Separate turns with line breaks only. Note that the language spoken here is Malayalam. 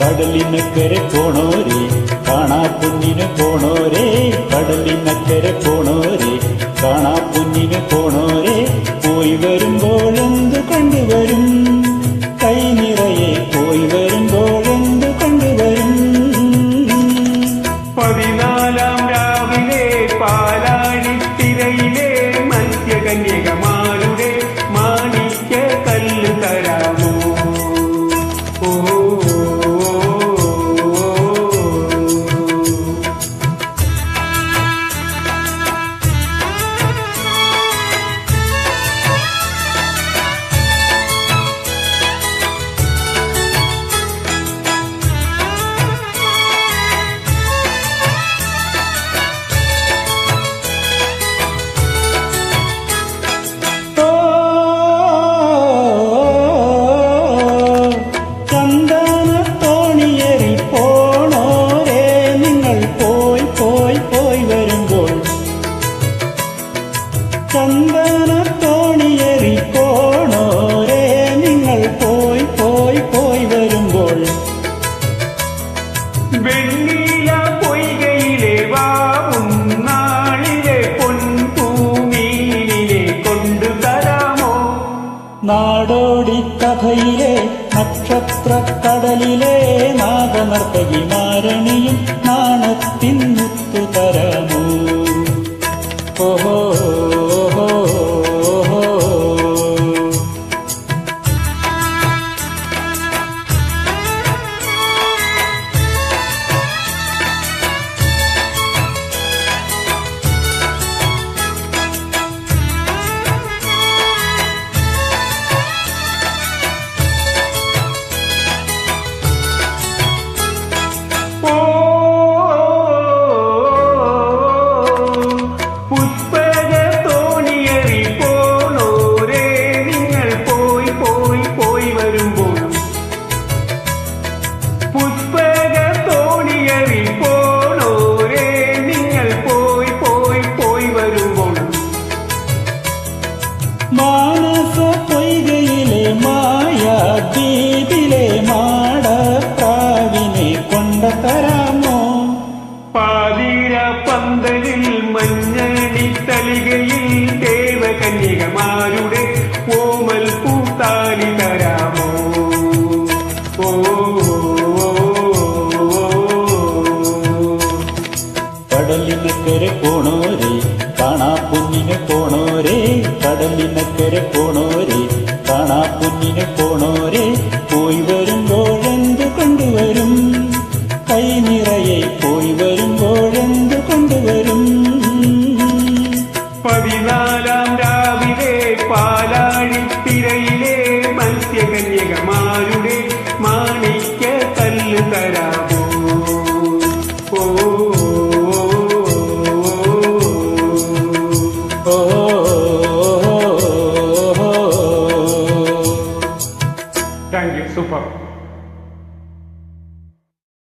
കടലിനക്കരെ പോണോരേ കാണാ പൊന്നിന് പോണോരേ, കടലിനക്കരെ പോണോരേ കാണാ പൊന്നിന് പോണോരേ. പോയി വരുമ്പോഴെന്തു കണ്ടുവരും, കൈ നിറയെ പോയി വരുമ്പോഴെന്തു കണ്ടുവരും.
14-ാം രാവിലെ പാലാഴിത്തിരയിലെ മത്സ്യകന്യകമാരുടെ മാണിക്യ കല്ല് തരാമോ?
ചന്ദനത്തോണിയേറി പോണോരേ നിങ്ങൾ പോയി പോയി പോയി വരുമ്പോൾ.
വെണ്ണീല പൊയ്കയിലെ വാവും നാളിലെ പൊൻപൂമീനിനെ കൊണ്ടു തരാമോ?
നാടോടി കഥയിലെ നക്ഷത്രക്കടലിലെ നാഗനർത്തകിമാരണിയും നാണത്തിൻ മുത്തു തരാമോ? ഓഹോ മാനസ പൊയ്കയിലെ മായാദ്വീപിലെ മാടപ്രാവിനെ കൊണ്ടുതരാമോ?
പാതിര പന്തലിൽ മഞ്ഞണി തളികയിൽ ദേവകന്യകമാരുടെ ഓമൽ പൂത്താലി തരാമോ?
കടലിനക്കരെ പോണോരേ കാണാ പൊന്നിന് പോണോരേ, കടലിനക്കരെ പോണോരേ കാണാ പൊന്നിന് പോണോരേ.